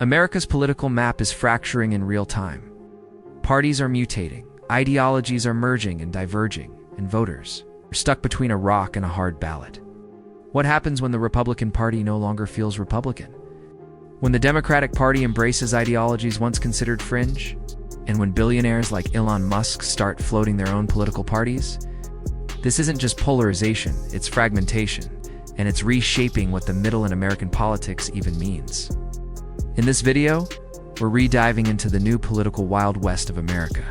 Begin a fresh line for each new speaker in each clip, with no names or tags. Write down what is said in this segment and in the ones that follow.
America's political map is fracturing in real time. Parties are mutating, ideologies are merging and diverging, and voters are stuck between a rock and a hard ballot. What happens when the Republican Party no longer feels Republican? When the Democratic Party embraces ideologies once considered fringe? And when billionaires like Elon Musk start floating their own political parties? This isn't just polarization, it's fragmentation, and it's reshaping what the middle in American politics even means. In this video, we're re-diving into the new political Wild West of America.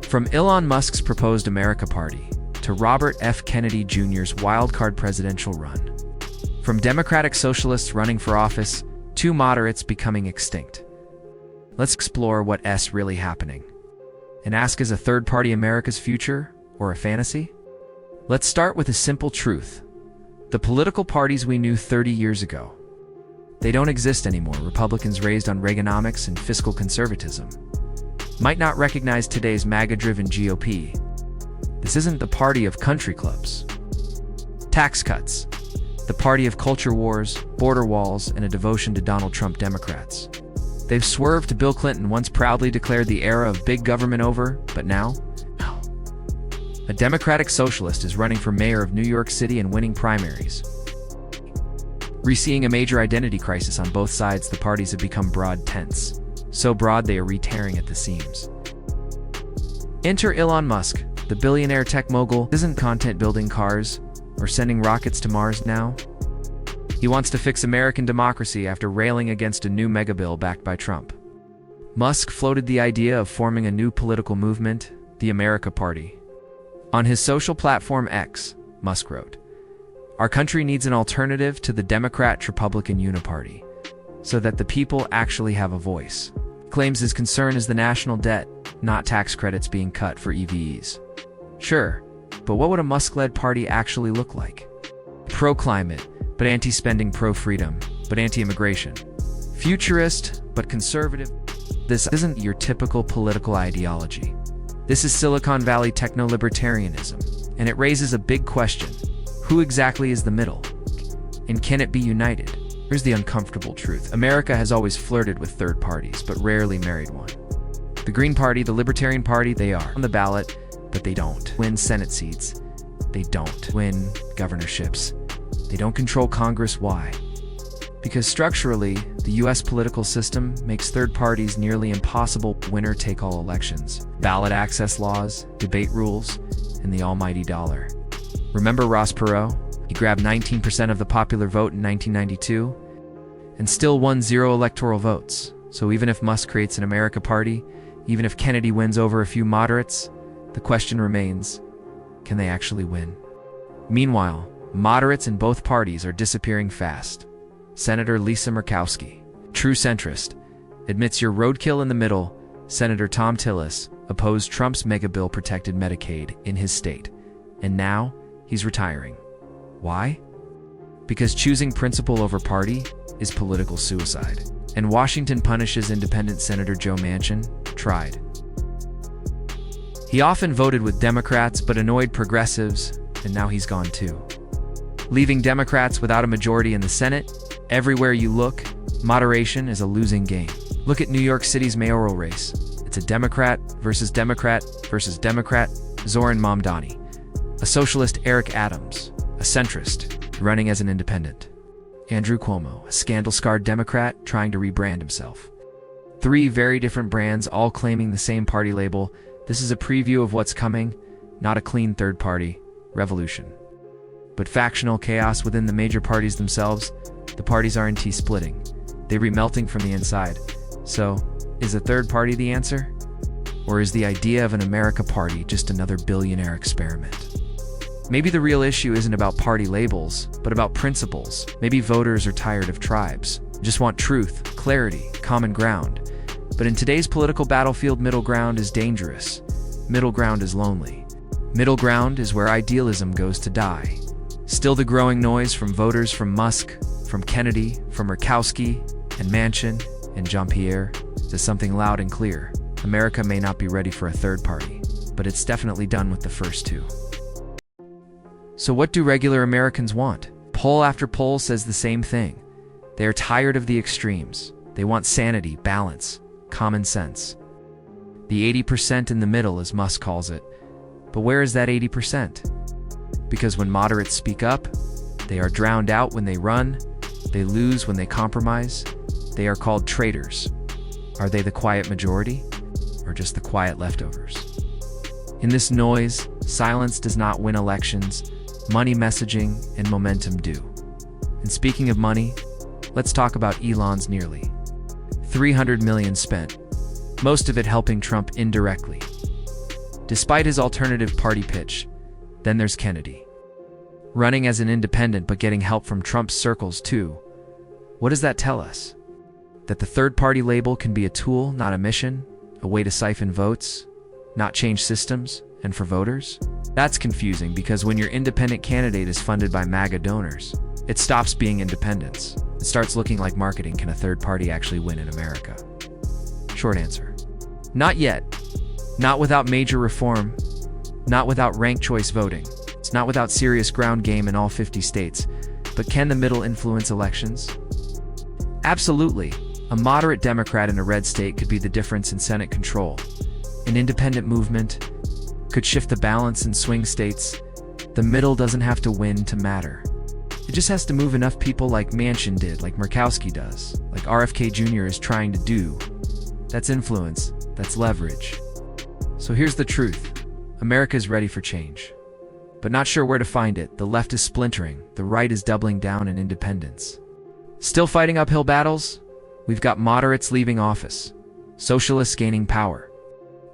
From Elon Musk's proposed America Party to Robert F. Kennedy Jr.'s wildcard presidential run. From Democratic socialists running for office to moderates becoming extinct. Let's explore what's really happening. And ask, is a third party America's future or a fantasy? Let's start with a simple truth. The political parties we knew 30 years ago, they don't exist anymore. Republicans raised on Reaganomics and fiscal conservatism might not recognize today's MAGA-driven GOP. This isn't the party of country clubs, tax cuts, the party of culture wars, border walls, and a devotion to Donald Trump Democrats. They've swerved to Bill Clinton once proudly declared the era of big government over, but now? No. A Democratic socialist is running for mayor of New York City and winning primaries. Seeing a major identity crisis on both sides, the parties have become broad tents. So broad they are re-tearing at the seams. Enter Elon Musk, the billionaire tech mogul. Isn't content building cars or sending rockets to Mars now? He wants to fix American democracy after railing against a new megabill backed by Trump. Musk floated the idea of forming a new political movement, the America Party. On his social platform X, Musk wrote, "Our country needs an alternative to the Democrat-Republican uniparty, so that the people actually have a voice." Claims his concern is the national debt, not tax credits being cut for EVs. Sure, but what would a Musk-led party actually look like? Pro-climate, but anti-spending, pro-freedom, but anti-immigration. Futurist, but conservative. This isn't your typical political ideology. This is Silicon Valley techno-libertarianism, and it raises a big question. Who exactly is the middle? And can it be united? Here's the uncomfortable truth. America has always flirted with third parties, but rarely married one. The Green Party, the Libertarian Party, they are on the ballot, but they don't win Senate seats. They don't win governorships. They don't control Congress. Why? Because structurally, the US political system makes third parties nearly impossible. Winner-take-all elections, ballot access laws, debate rules, and the almighty dollar. Remember Ross Perot? He grabbed 19% of the popular vote in 1992 and still won 0 electoral votes. So even if Musk creates an America Party, even if Kennedy wins over a few moderates, the question remains, can they actually win? Meanwhile, moderates in both parties are disappearing fast. Senator Lisa Murkowski, true centrist, admits your roadkill in the middle. Senator Thom Tillis opposed Trump's mega-bill protected Medicaid in his state, and now he's retiring. Why? Because choosing principle over party is political suicide. And Washington punishes independent Senator Joe Manchin, tried. He often voted with Democrats but annoyed progressives, and now he's gone too. Leaving Democrats without a majority in the Senate. Everywhere you look, moderation is a losing game. Look at New York City's mayoral race. It's a Democrat versus Democrat versus Democrat. Zoran Mamdani, a socialist. Eric Adams, a centrist, running as an independent. Andrew Cuomo, a scandal-scarred Democrat trying to rebrand himself. 3 very different brands, all claiming the same party label. This is a preview of what's coming, not a clean third-party revolution, but factional chaos within the major parties themselves. The parties aren't splitting, they're remelting from the inside. So, is a third party the answer? Or is the idea of an America Party just another billionaire experiment? Maybe the real issue isn't about party labels, but about principles. Maybe voters are tired of tribes, just want truth, clarity, common ground. But in today's political battlefield, middle ground is dangerous. Middle ground is lonely. Middle ground is where idealism goes to die. Still the growing noise from voters from Musk, from Kennedy, from Murkowski, and Manchin, and Jean-Pierre, is something loud and clear. America may not be ready for a third party, but it's definitely done with the first 2. So what do regular Americans want? Poll after poll says the same thing. They are tired of the extremes. They want sanity, balance, common sense. The 80% in the middle, as Musk calls it. But where is that 80%? Because when moderates speak up, they are drowned out when they run, they lose when they compromise, they are called traitors. Are they the quiet majority, or just the quiet leftovers? In this noise, silence does not win elections, money messaging and momentum do. And speaking of money, let's talk about Elon's nearly $300 million spent, most of it helping Trump indirectly. Despite his alternative party pitch, then there's Kennedy. Running as an independent but getting help from Trump's circles too. What does that tell us? That the third-party label can be a tool, not a mission, a way to siphon votes, not change systems, and for voters? That's confusing because when your independent candidate is funded by MAGA donors, it stops being independence. It starts looking like marketing. Can a third party actually win in America? Short answer. Not yet. Not without major reform. Not without ranked choice voting. It's not without serious ground game in all 50 states. But can the middle influence elections? Absolutely. A moderate Democrat in a red state could be the difference in Senate control. An independent movement could shift the balance in swing states. The middle doesn't have to win to matter. It just has to move enough people like Manchin did, like Murkowski does, like RFK Jr. is trying to do. That's influence. That's leverage. So here's the truth. America is ready for change, but not sure where to find it. The left is splintering. The right is doubling down in independence. Still fighting uphill battles? We've got moderates leaving office, socialists gaining power,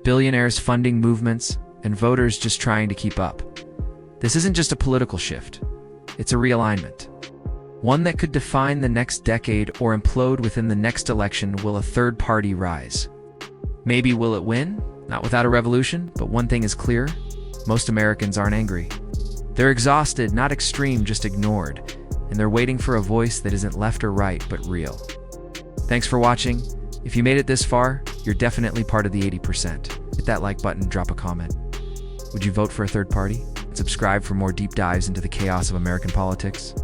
billionaires funding movements, and voters just trying to keep up. This isn't just a political shift. It's a realignment. One that could define the next decade or implode within the next election. Will a third party rise? Maybe will it win? Not without a revolution, but one thing is clear. Most Americans aren't angry. They're exhausted, not extreme, just ignored. And they're waiting for a voice that isn't left or right, but real. Thanks for watching. If you made it this far, you're definitely part of the 80%. Hit that like button, drop a comment. Would you vote for a third party? And subscribe for more deep dives into the chaos of American politics.